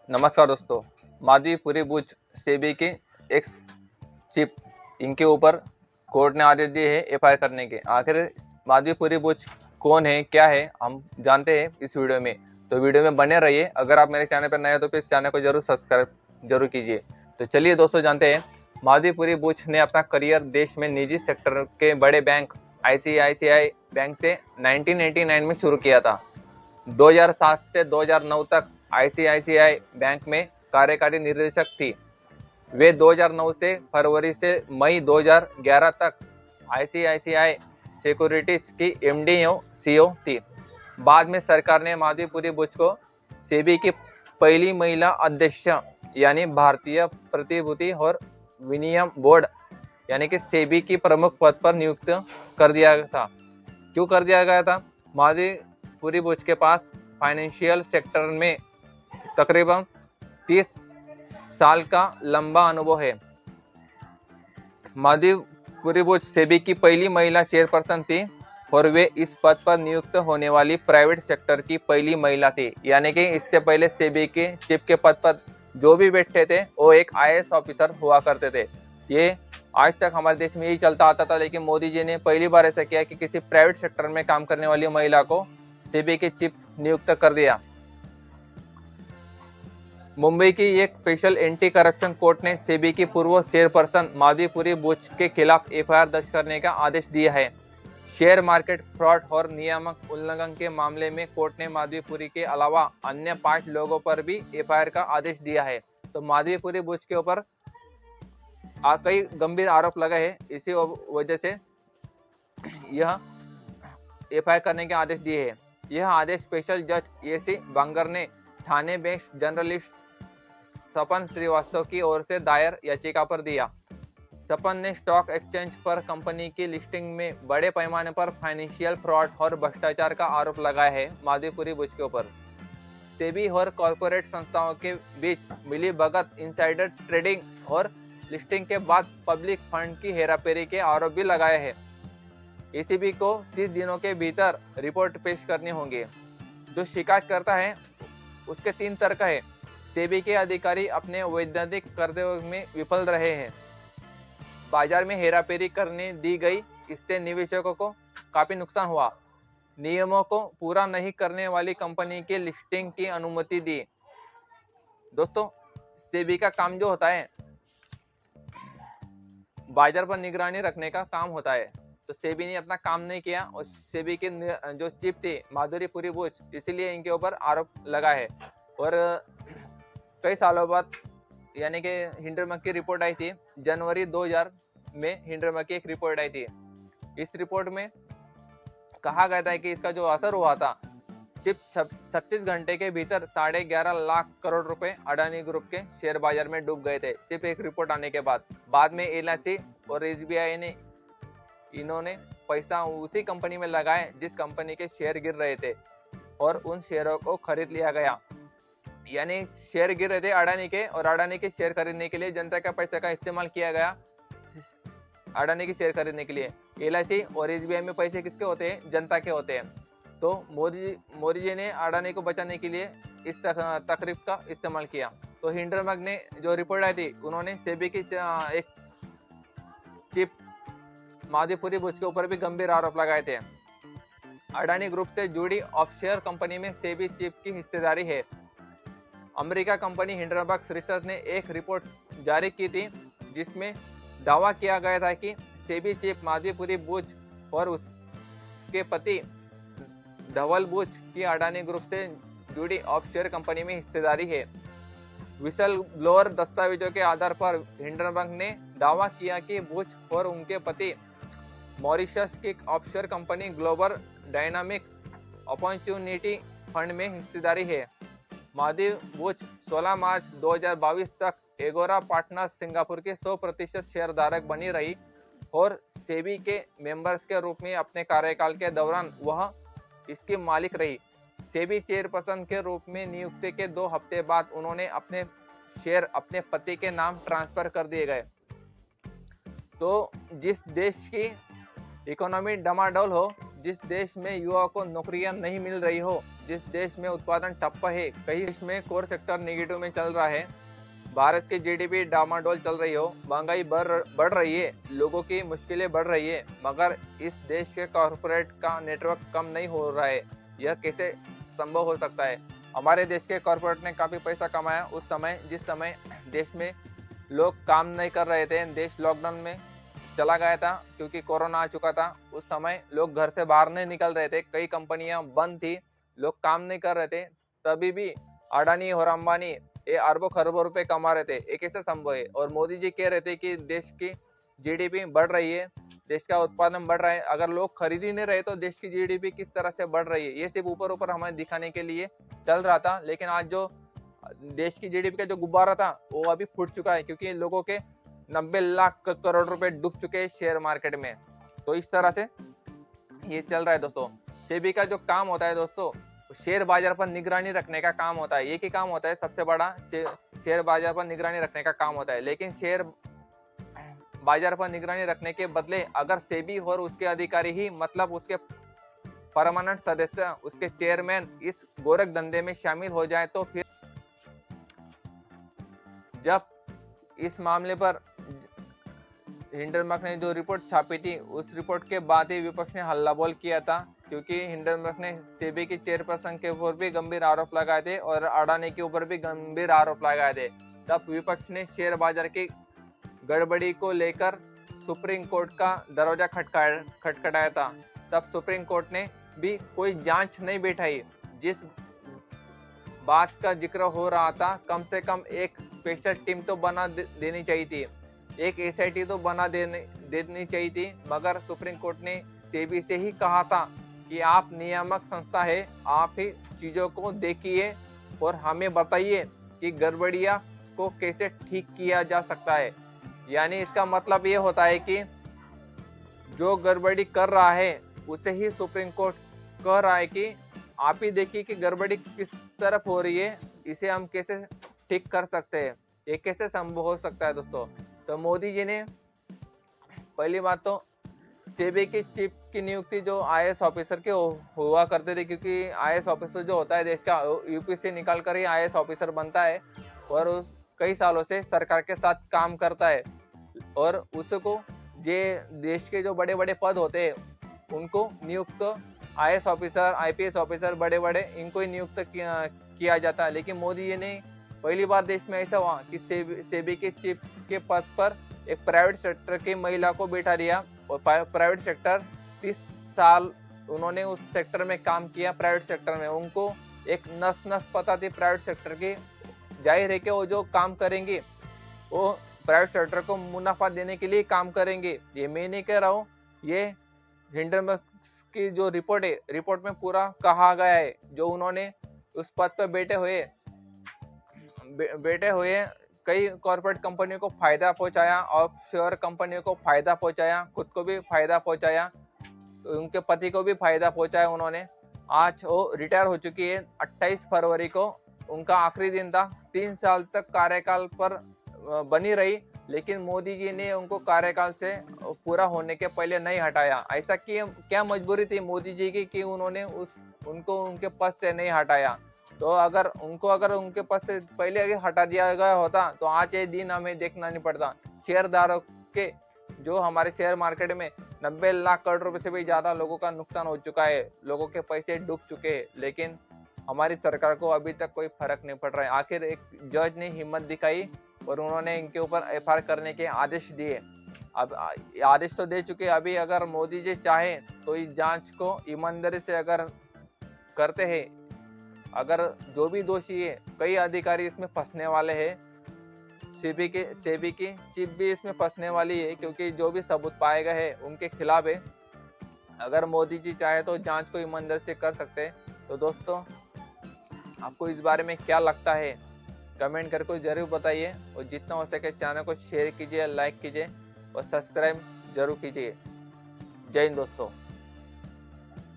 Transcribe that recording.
नमस्कार दोस्तों। माधवी पुरी बुच सेबी के एक्स चीफ इनके ऊपर कोर्ट ने आदेश दिए हैं एफआईआर करने के। आखिर माधवी पुरी बुच कौन है, क्या है, हम जानते हैं इस वीडियो में। तो वीडियो में बने रहिए। अगर आप मेरे चैनल पर नए हो तो प्लीज चैनल को जरूर सब्सक्राइब जरूर कीजिए। तो चलिए दोस्तों, जानते हैं। माधवी पुरी बुच ने अपना करियर देश में निजी सेक्टर के बड़े बैंक आईसीआईसीआई बैंक से 1989 में शुरू किया था। 2007 से 2009 तक आईसीआईसीआई बैंक में कार्यकारी निर्देशक थी। वे 2009 से फरवरी से मई 2011 तक आईसीआईसीआई सिक्योरिटीज की एमडी और सीईओ थी। बाद में सरकार ने माधवी पुरी बुच को सेबी की पहली महिला अध्यक्ष यानी भारतीय प्रतिभूति और विनियम बोर्ड यानी कि सेबी की प्रमुख पद पर नियुक्त कर दिया था। क्यों कर दिया गया था? माधवी पुरी बुच के पास फाइनेंशियल सेक्टर में तकरीबन 30 साल का लंबा अनुभव है। माधवी पुरी बुच सेबी की पहली महिला चेयरपर्सन थी और वे इस पद पर नियुक्त होने वाली प्राइवेट सेक्टर की पहली महिला थी। यानी कि इससे पहले सेबी के चीफ के पद पर जो भी बैठते थे वो एक आईएएस ऑफिसर हुआ करते थे। ये आज तक हमारे देश में यही चलता आता था, लेकिन मोदी जी ने पहली बार ऐसा किया कि किसी प्राइवेट सेक्टर में काम करने वाली महिला को सेबी के चीफ नियुक्त कर दिया। मुंबई की एक स्पेशल एंटी करप्शन कोर्ट ने सेबी की पूर्व चेयरपर्सन माधवी पुरी बुच के खिलाफ एफआईआर दर्ज करने का आदेश दिया है। शेयर मार्केट फ्रॉड और नियामक उल्लंघन के मामले में कोर्ट ने माधवी पुरी के अलावा अन्य 5 लोगों पर भी एफआईआर का आदेश दिया है। तो माधवी पुरी बुच के ऊपर कई गंभीर आरोप लगे हैं, इसी वजह से यह एफआईआर करने के आदेश दिए हैं। यह आदेश स्पेशल जज एसी बांगर ने ठाणे बेस्ड जर्नलिस्ट सपन श्रीवास्तव की ओर से दायर याचिका पर दिया। सपन ने स्टॉक एक्सचेंज पर कंपनी की लिस्टिंग में बड़े पैमाने पर फाइनेंशियल फ्रॉड और भ्रष्टाचार का आरोप लगाया है माधवी पुरी बुच के ऊपर। सेबी और कॉरपोरेट संस्थाओं के बीच मिली भगत, इनसाइडर ट्रेडिंग और लिस्टिंग के बाद पब्लिक फंड की हेराफेरी के आरोप भी लगाए हैं। ईसीबी को 30 दिनों के भीतर रिपोर्ट पेश करनी होंगी। जो शिकायत करता है उसके 3 तर्क है। सेबी के अधिकारी अपने वैधानिक कर्तव्य में विफल रहे हैं, बाजार में हेराफेरी करने दी गई, इससे निवेशकों को काफी नुकसान हुआ, नियमों को पूरा नहीं करने वाली कंपनी की लिस्टिंग की अनुमति दी। दोस्तों, सेबी का काम जो होता है बाजार पर निगरानी रखने का काम होता है। तो सेबी ने अपना काम नहीं किया और सेबी के जो चीफ थी माधुरी पुरी बुच, इसीलिए इनके ऊपर आरोप लगा है। और कई सालों बाद यानी कि हिंडरमक की रिपोर्ट आई थी जनवरी 2000 में। हिंडरमक की एक रिपोर्ट आई थी। इस रिपोर्ट में कहा गया था कि इसका जो असर हुआ था, सिर्फ 36 घंटे के भीतर 11.5 लाख करोड़ रुपए अडानी ग्रुप के शेयर बाजार में डूब गए थे, सिर्फ एक रिपोर्ट आने के बाद में एलआईसी और एसबीआई ने इन्होंने पैसा उसी कंपनी में लगाए जिस कंपनी के शेयर गिर रहे थे और उन शेयरों को खरीद लिया गया। यानी शेयर गिर रहे थे अडानी के, और अडानी के शेयर खरीदने के लिए जनता का पैसा का इस्तेमाल किया गया अडानी के शेयर खरीदने के लिए। एलआईसी और एसबीआई में पैसे किसके होते हैं? जनता के होते हैं। तो मोदी जी ने अडानी को बचाने के लिए इस तकरीब का इस्तेमाल किया। तो हिंडरमक ने जो रिपोर्ट आई थी, उन्होंने सेबी की एक चीफ माधवी पुरी बुच के ऊपर भी गंभीर आरोप लगाए थे। अडानी ग्रुप से जुड़ी ऑफशोर कंपनी में सेबी चीफ की हिस्सेदारी है। अमेरिका कंपनी हिंडरबर्ग रिसर्च ने एक रिपोर्ट जारी की थी जिसमें दावा किया गया था कि सेबी चीफ माधवी पुरी बुच और उसके पति धवल बुच की अडानी ग्रुप से जुड़ी ऑफशोर कंपनी में हिस्सेदारी है। विसल ब्लोअर दस्तावेजों के आधार पर हिंडरबर्ग ने दावा किया कि बुच और उनके पति मॉरिशस की offshore company global dynamic opportunity fund में हिस्सेदारी है। माधवी बुच 16 मार्च 2022 तक एगोरा पार्टनर्स सिंगापुर के 100% शेयरधारक बनी रही और सेबी के मेंबर्स के रूप में अपने कार्यकाल के दौरान वह इसकी मालिक रही। सेबी चेयरपर्सन के रूप में नियुक्ति के 2 हफ्ते बाद उन्होंने अपने शेयर अपने पति के नाम ट्रांसफर कर दिए गए। तो जिस देश की इकोनॉमी डमाडोल हो, जिस देश में युवा को नौकरियां नहीं मिल रही हो, जिस देश में उत्पादन ठप्प है, कई देश में कोर सेक्टर नेगेटिव में चल रहा है, भारत की जीडीपी डामाडोल चल रही हो, महंगाई बढ़ रही है, लोगों की मुश्किलें बढ़ रही है, मगर इस देश के कॉरपोरेट का नेटवर्क कम नहीं हो रहा है। यह कैसे संभव हो सकता है? हमारे देश के कॉरपोरेट ने काफ़ी पैसा कमाया उस समय जिस समय देश में लोग काम नहीं कर रहे थे, देश लॉकडाउन में चला गया था क्योंकि कोरोना आ चुका था। उस समय लोग घर से बाहर नहीं निकल रहे थे, कई कंपनियां बंद थी, लोग काम नहीं कर रहे थे, तभी भी अडानी और अंबानी ये अरबों खरबों रुपए कमा रहे थे। ये कैसे संभव है? और मोदी जी कह रहे थे कि देश की जीडीपी बढ़ रही है, देश का उत्पादन बढ़ रहा है। अगर लोग खरीद ही नहीं रहे तो देश की जीडीपी किस तरह से बढ़ रही है? ये सिर्फ ऊपर ऊपर हमें दिखाने के लिए चल रहा था, लेकिन आज जो देश की जीडीपी का जो गुब्बारा था वो अभी फूट चुका है, क्योंकि लोगों के 90 लाख करोड़ रुपए डूब चुके हैं शेयर मार्केट में। तो इस तरह से ये चल रहा है दोस्तों। सेबी का जो काम होता है दोस्तों, शेयर बाजार पर निगरानी रखने का काम होता है। एक ही काम होता है, सबसे बड़ा शेयर बाजार पर निगरानी रखने का काम होता है। लेकिन शेयर बाजार पर निगरानी रखने के बदले अगर सेबी और उसके अधिकारी ही, मतलब उसके परमानेंट सदस्य, उसके चेयरमैन इस गोरख धंधे में शामिल हो जाए, तो फिर जब इस मामले पर हिंडनबर्ग ने जो रिपोर्ट छापी थी, उस रिपोर्ट के बाद ही विपक्ष ने हल्ला बोल किया था, क्योंकि हिंडनबर्ग ने सेबी की चेयरपर्सन के ऊपर भी गंभीर आरोप लगाए थे और अडानी के ऊपर भी गंभीर आरोप लगाए थे। तब विपक्ष ने शेयर बाजार की गड़बड़ी को लेकर सुप्रीम कोर्ट का दरवाजा खटखटाया था। तब सुप्रीम कोर्ट ने भी कोई जांच नहीं बैठाई। जिस बात का जिक्र हो रहा था, कम से कम एक स्पेशल टीम तो बना देनी चाहिए थी, एक एसआईटी तो बना देनी चाहिए थी। मगर सुप्रीम कोर्ट ने सेबी से ही कहा था कि आप नियामक संस्था है, आप ही चीजों को देखिए और हमें बताइए कि गड़बड़ियां को कैसे ठीक किया जा सकता है। यानी इसका मतलब ये होता है कि जो गड़बड़ी कर रहा है उसे ही सुप्रीम कोर्ट कह रहा है कि आप ही देखिए कि गड़बड़ी किस तरफ हो रही है, इसे हम कैसे ठीक कर सकते हैं। ये कैसे संभव हो सकता है दोस्तों? तो मोदी जी ने पहली बात तो सेबी की चीफ की नियुक्ति जो आईएएस ऑफिसर के हुआ करते थे, क्योंकि आईएएस ऑफिसर जो होता है देश का, यूपी से निकाल कर ही आईएएस ऑफिसर बनता है और उस कई सालों से सरकार के साथ काम करता है और उसको ये देश के जो बड़े बड़े पद होते हैं उनको नियुक्त आईएएस ऑफिसर, आईपीएस ऑफिसर, बड़े बड़े इनको ही नियुक्त किया जाता है। लेकिन मोदी जी ने पहली बार देश में ऐसा हुआ कि सेबी के चीफ के पद पर एक प्राइवेट सेक्टर की महिला को बैठा दिया और प्राइवेट सेक्टर 30 साल उन्होंने उस सेक्टर में काम किया। प्राइवेट सेक्टर में उनको एक नस पता थी प्राइवेट सेक्टर की। जाहिर है कि वो जो काम करेंगे वो प्राइवेट सेक्टर को मुनाफा देने के लिए काम करेंगे। ये मैं नहीं कह रहा हूँ, ये हिंडनबर्ग की जो रिपोर्ट है, रिपोर्ट में पूरा कहा गया है। जो उन्होंने उस पद पर बैठे हुए कई कॉर्पोरेट कंपनियों को फायदा पहुंचाया, ऑफशोर कंपनियों को फायदा पहुंचाया, खुद को भी फायदा पहुंचाया, तो उनके पति को भी फायदा पहुंचाया उन्होंने। आज वो रिटायर हो चुकी है। 28 फरवरी को उनका आखिरी दिन था। 3 साल तक कार्यकाल पर बनी रही, लेकिन मोदी जी ने उनको कार्यकाल से पूरा होने के पहले नहीं हटाया। ऐसा क्या मजबूरी थी मोदी जी की कि उन्होंने उनको उनके पद से नहीं हटाया? तो अगर उनके पद से पहले अगर हटा दिया गया होता तो आज ये दिन हमें देखना नहीं पड़ता। शेयरधारक के जो हमारे शेयर मार्केट में 90 लाख करोड़ रुपए से भी ज्यादा लोगों का नुकसान हो चुका है, लोगों के पैसे डूब चुके हैं, लेकिन हमारी सरकार को अभी तक कोई फर्क नहीं पड़ रहा है। आखिर एक जज ने हिम्मत दिखाई और उन्होंने इनके ऊपर एफआईआर करने के आदेश दिए। अब आदेश तो दे चुके। अभी अगर मोदी जी चाहे तो इस जांच को ईमानदारी से अगर करते हैं, अगर जो भी दोषी है, कई अधिकारी इसमें फंसने वाले हैं, सेबी की चीफ भी इसमें फंसने वाली है, क्योंकि जो भी सबूत पाए गए हैं उनके खिलाफ है। अगर मोदी जी चाहे तो जांच को ईमानदारी से कर सकते हैं। तो दोस्तों, आपको इस बारे में क्या लगता है कमेंट करके जरूर बताइए और जितना हो सके चैनल को शेयर कीजिए, लाइक कीजिए और सब्सक्राइब जरूर कीजिए। जय हिंद दोस्तों।